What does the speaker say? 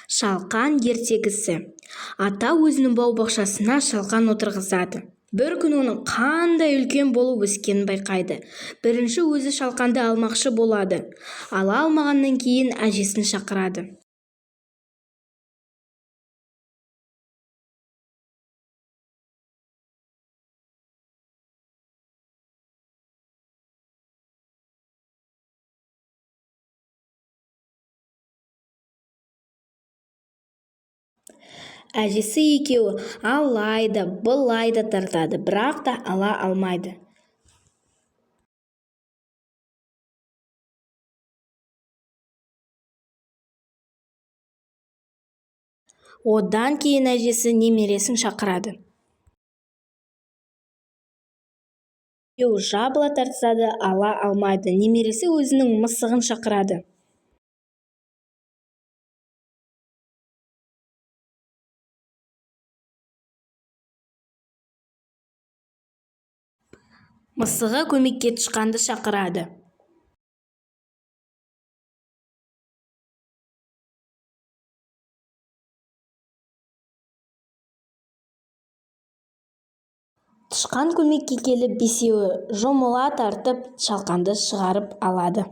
Шалқан ертегісі. Ата өзінің бау-бақшасына шалқан отырғызады. Бір күн оның қандай үлкен болып өскенін байқайды. Бірінші өзі шалқанды алмақшы болады. Ала алмағаннан кейін әжесін шақырады. Әжесі екеуі алайда былайда тартады, бірақ та ала алмайды. Одан кейін әжесі немересін шақырады. Екеуі жабыла тартысады, ала алмайды. Немересі өзінің мысығын шақырады. Мысығы көмекке тышқанды шақырады. Тышқан көмекке келіп, бесеуі жұмыла тартып шалқанды шығарып алады.